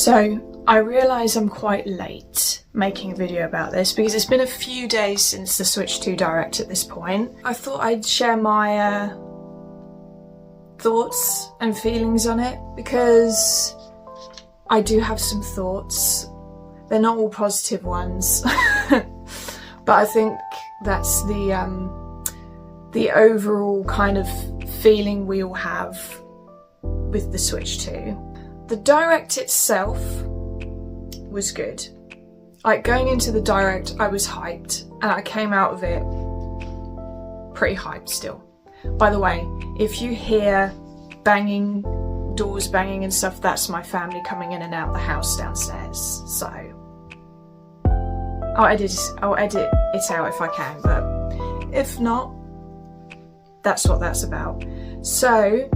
So I realise I'm quite late making a video about this because it's been a few days since the Switch 2 Direct at this point. I thought I'd share my thoughts and feelings on it because I do have some thoughts. They're not all positive ones, but I think that's the overall kind of feeling we all have with the Switch 2. The Direct itself was good. Like, going into the Direct, I was hyped, and I came out of it pretty hyped still. By the way, if you hear banging, doors banging and stuff, that's my family coming in and out the house downstairs. So I'll edit it out if I can, but if not, that's what that's about. So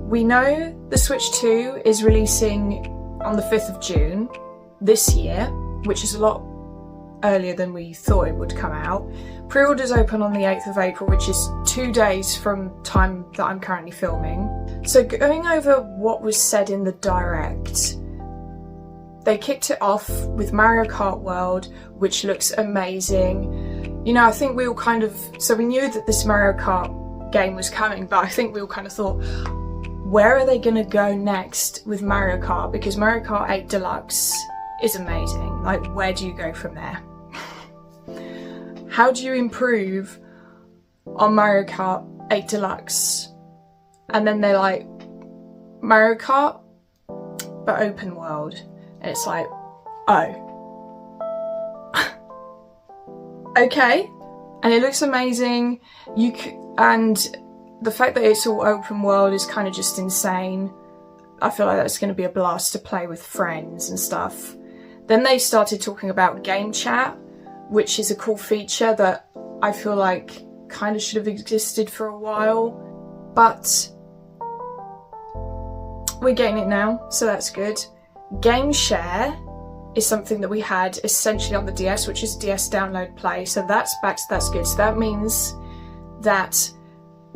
we know the Switch 2 is releasing on the 5th of June this year, which is a lot earlier than we thought it would come out. Pre-orders open on the 8th of April, which is 2 days from time that I'm currently filming. So going over what was said in the Direct, they kicked it off with Mario Kart World, which looks amazing. You know, I think we all kind of, so we knew that this Mario Kart game was coming, but I think we all kind of thought, where are they going to go next with Mario Kart? Because Mario Kart 8 Deluxe is amazing. Like, where do you go from there? How do you improve on Mario Kart 8 Deluxe? And then they're like, Mario Kart, but open world. And it's like, oh. Okay. And it looks amazing. And the fact that it's all open world is kind of just insane. I feel like that's going to be a blast to play with friends and stuff. Then they started talking about game chat, which is a cool feature that I feel like kind of should have existed for a while. But we're getting it now, so that's good. Game share is something that we had essentially on the DS, which is DS download play. So that's good. So that means that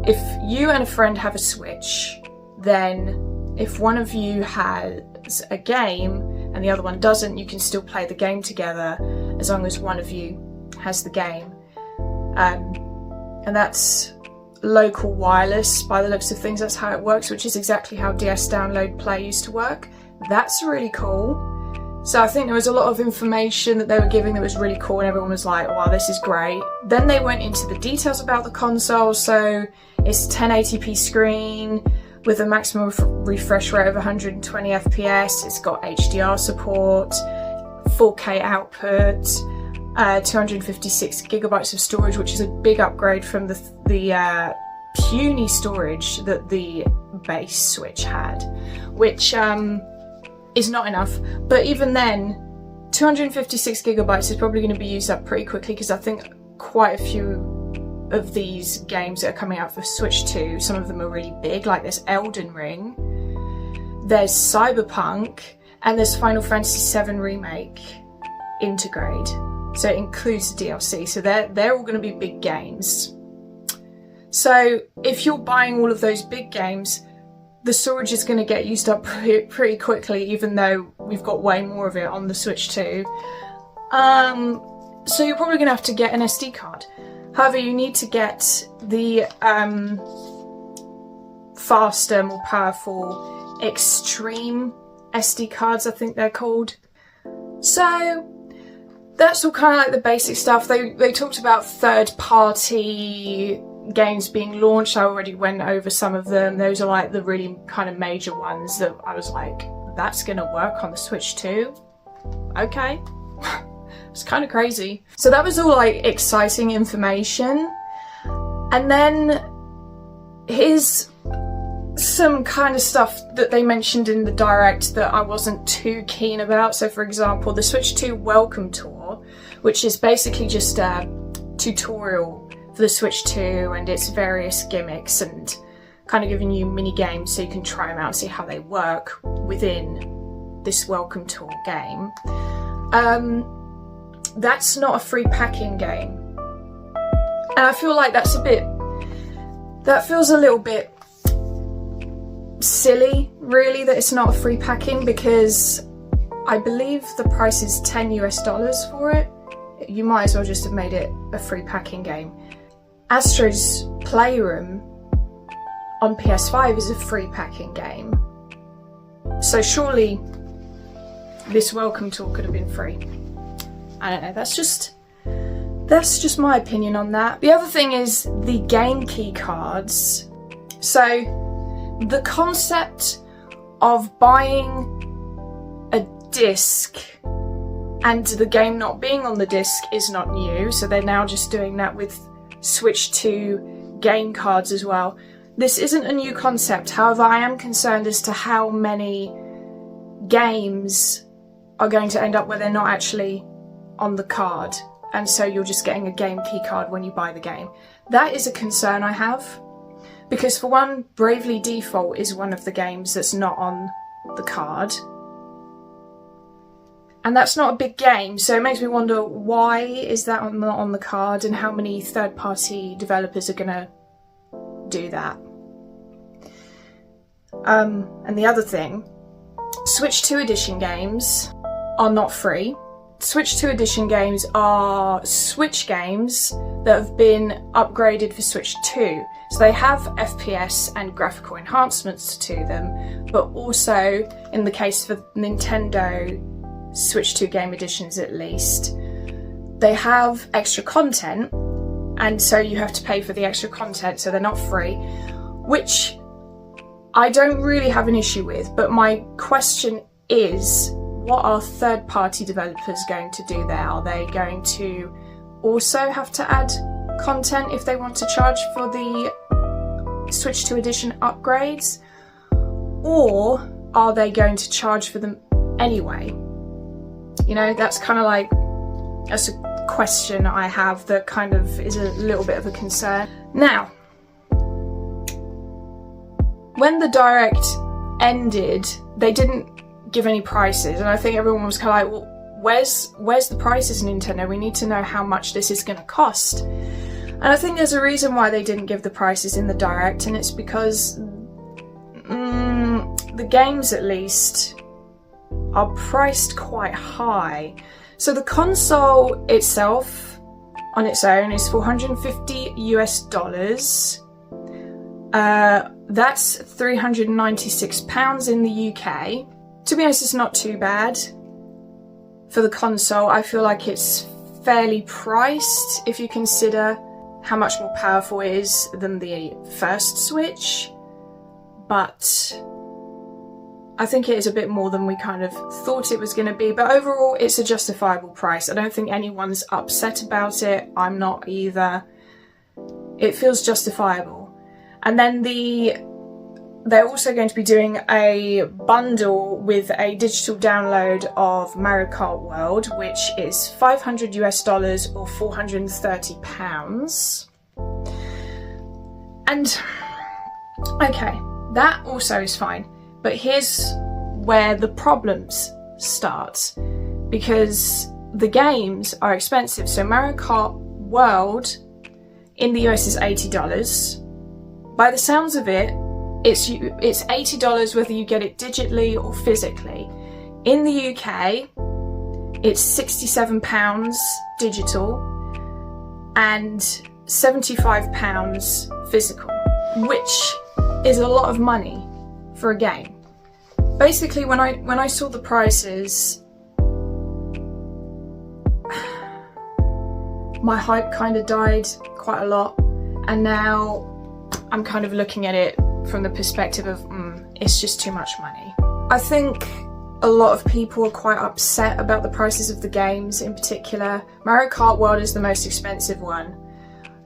if you and a friend have a Switch, then if one of you has a game and the other one doesn't, you can still play the game together as long as one of you has the game. And that's local wireless by the looks of things. That's how it works, which is exactly how DS download play used to work. That's really cool. So I think there was a lot of information that they were giving that was really cool, and everyone was like, wow, this is great. Then they went into the details about the console. So it's a 1080p screen with a maximum refresh rate of 120 FPS. It's got HDR support, 4K output, 256 gigabytes of storage, which is a big upgrade from the puny storage that the base Switch had, which is not enough. But even then, 256 gigabytes is probably going to be used up pretty quickly, because I think quite a few of these games that are coming out for Switch 2, some of them are really big, like there's Elden Ring, there's Cyberpunk, and there's Final Fantasy VII Remake Intergrade. So it includes the DLC, so they're all going to be big games. So if you're buying all of those big games, the storage is going to get used up pretty quickly, even though we've got way more of it on the Switch 2. So you're probably going to have to get an SD card. However, you need to get the faster, more powerful Extreme SD cards, I think they're called. So that's all kind of like the basic stuff. They talked about third-party games being launched. I already went over some of them. Those are like the really kind of major ones that I was like, that's gonna work on the Switch 2? Okay. It's kind of crazy. So that was all like exciting information. And then here's some kind of stuff that they mentioned in the Direct that I wasn't too keen about. So for example, the Switch 2 Welcome Tour, which is basically just a tutorial for the Switch 2 and its various gimmicks, and kind of giving you mini games so you can try them out and see how they work within this Welcome Tour game. That's not a free pack-in game, and I feel like that feels a little bit silly, really that it's not a free packing, because I believe the price is $10 for it. You might as well just have made it a free packing game. Astro's Playroom on PS5 is a free packing game. So surely this welcome tour could have been free. I don't know, that's just my opinion on that. The other thing is the game key cards. So the concept of buying a disc and the game not being on the disc is not new. So they're now just doing that with Switch 2 game cards as well. This isn't a new concept. However, I am concerned as to how many games are going to end up where they're not actually on the card, and so you're just getting a game key card when you buy the game. That is a concern I have, because for one, Bravely Default is one of the games that's not on the card, and that's not a big game, so it makes me wonder why is that not on the card, and how many third-party developers are going to do that. And the other thing, Switch 2 edition games are not free. Switch 2 edition games are Switch games that have been upgraded for Switch 2. So they have FPS and graphical enhancements to them, but also, in the case for Nintendo Switch 2 game editions at least, they have extra content, and so you have to pay for the extra content, so they're not free, which I don't really have an issue with. But my question is, what are third-party developers going to do there? Are they going to also have to add content if they want to charge for the Switch 2 edition upgrades? Or are they going to charge for them anyway? You know, that's kind of like, that's a question I have that kind of is a little bit of a concern. Now, when the Direct ended, they didn't give any prices, and I think everyone was kind of like, well, where's the prices, Nintendo? We need to know how much this is going to cost. And I think there's a reason why they didn't give the prices in the Direct, and it's because the games, at least, are priced quite high. So the console itself, on its own, is $450. That's £396 in the UK. To be honest, it's not too bad for the console. I feel like it's fairly priced if you consider how much more powerful it is than the first Switch, but I think it is a bit more than we kind of thought it was going to be. But overall, it's a justifiable price. I don't think anyone's upset about it. I'm not either. It feels justifiable. And then they're also going to be doing a bundle with a digital download of Mario Kart World, which is $500 or £430. And okay, that also is fine. But here's where the problems start, because the games are expensive. So Mario Kart World in the US is $80. By the sounds of it, it's $80 whether you get it digitally or physically. In the UK, it's £67 digital and £75 physical, which is a lot of money for a game. Basically, when I saw the prices, my hype kind of died quite a lot, and now I'm kind of looking at it from the perspective of, it's just too much money. I think a lot of people are quite upset about the prices of the games in particular. Mario Kart World is the most expensive one.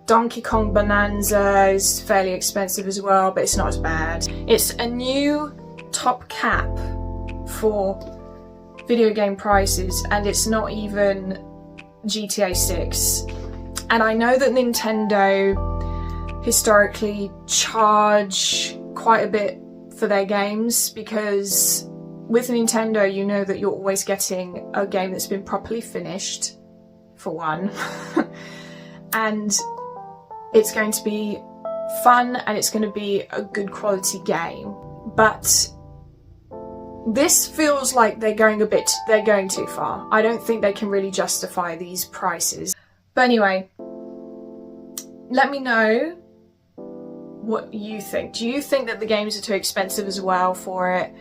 Donkey Kong Bonanza is fairly expensive as well, but it's not as bad. It's a new top cap for video game prices, and it's not even GTA 6. And I know that Nintendo historically charge quite a bit for their games, because with Nintendo you know that you're always getting a game that's been properly finished, for one, and it's going to be fun and it's going to be a good quality game. But this feels like they're going too far. I don't think they can really justify these prices. But anyway, let me know what you think. Do you think that the games are too expensive as well for it?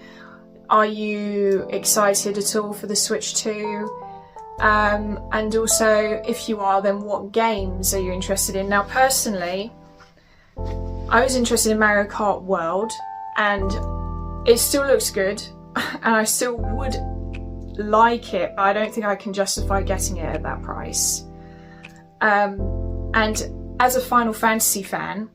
Are you excited at all for the Switch 2? And also, if you are, then what games are you interested in? Now, personally, I was interested in Mario Kart World, and it still looks good, and I still would like it, but I don't think I can justify getting it at that price. And as a Final Fantasy fan,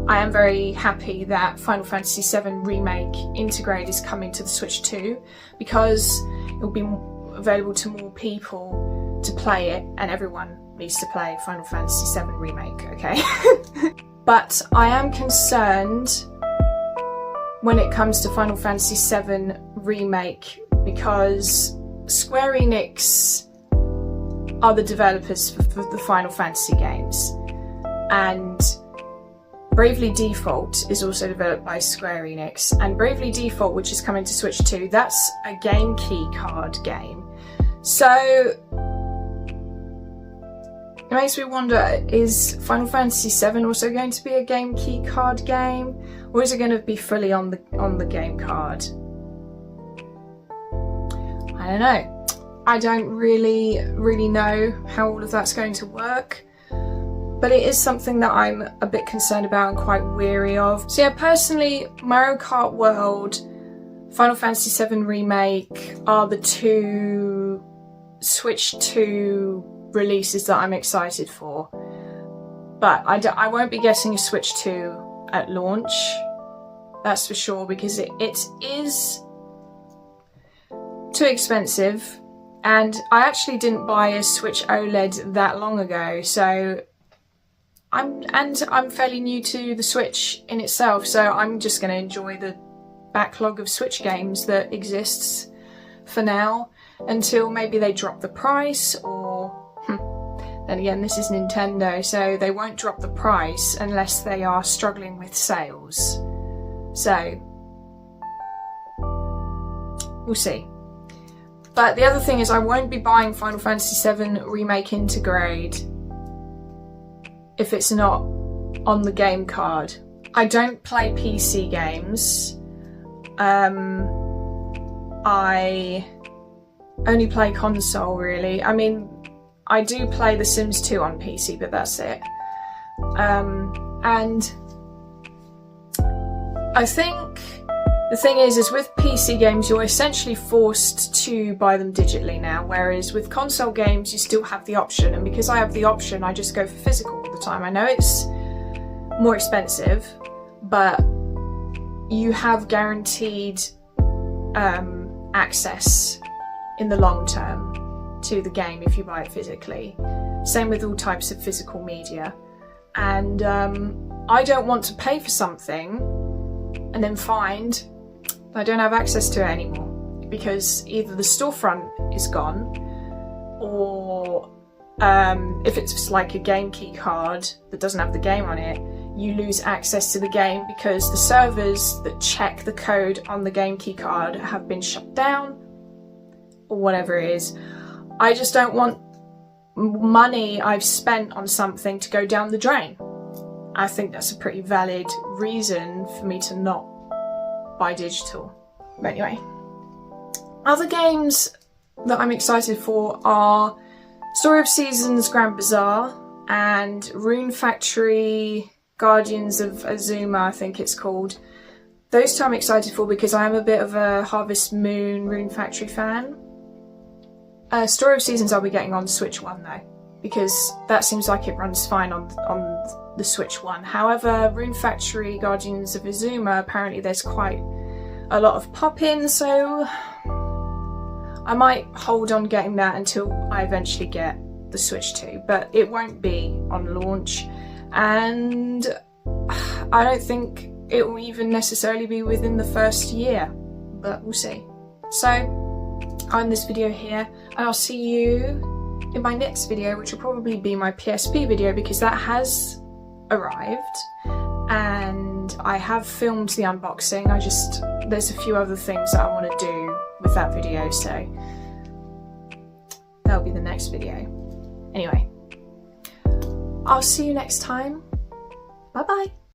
I am very happy that Final Fantasy VII Remake Intergrade is coming to the Switch 2, because it will be available to more people to play it, and everyone needs to play Final Fantasy VII Remake, okay? But I am concerned when it comes to Final Fantasy VII Remake, because Square Enix are the developers for the Final Fantasy games, and Bravely Default is also developed by Square Enix, and Bravely Default, which is coming to Switch 2, that's a game key card game. So it makes me wonder, is Final Fantasy VII also going to be a game key card game, or is it going to be fully on the game card? I don't know. I don't really know how all of that's going to work. But it is something that I'm a bit concerned about and quite weary of. So yeah, personally, Mario Kart World, Final Fantasy VII Remake are the two Switch 2 releases that I'm excited for. But I won't be getting a Switch 2 at launch, that's for sure, because it is too expensive. And I actually didn't buy a Switch OLED that long ago, so I'm fairly new to the Switch in itself, so I'm just going to enjoy the backlog of Switch games that exists for now, until maybe they drop the price, or then again, this is Nintendo, so they won't drop the price unless they are struggling with sales. So we'll see. But the other thing is, I won't be buying Final Fantasy VII Remake Intergrade if it's not on the game card. I don't play PC games. I only play console, really. I mean, I do play The Sims 2 on PC, but that's it. And I think the thing is with PC games, you're essentially forced to buy them digitally now, whereas with console games, you still have the option. And because I have the option, I just go for physical all the time. I know it's more expensive, but you have guaranteed access in the long term to the game if you buy it physically. Same with all types of physical media. And I don't want to pay for something and then find I don't have access to it anymore, because either the storefront is gone, or if it's like a game key card that doesn't have the game on it, you lose access to the game because the servers that check the code on the game key card have been shut down, or whatever it is. I just don't want money I've spent on something to go down the drain. I think that's a pretty valid reason for me to not buy digital. But anyway, other games that I'm excited for are Story of Seasons Grand Bazaar and Rune Factory Guardians of Azuma, I think it's called. Those two I'm excited for because I am a bit of a Harvest Moon Rune Factory fan. Story of Seasons I'll be getting on Switch 1 though, because that seems like it runs fine on the Switch 1. However, Rune Factory Guardians of Azuma, apparently there's quite a lot of pop-ins, so I might hold on getting that until I eventually get the Switch 2, but it won't be on launch, and I don't think it will even necessarily be within the first year, but we'll see. So I'll end this video here, and I'll see you in my next video, which will probably be my PSP video, because that has arrived and I have filmed the unboxing. There's a few other things that I want to do with that video, so that'll be the next video. Anyway, I'll see you next time. Bye bye.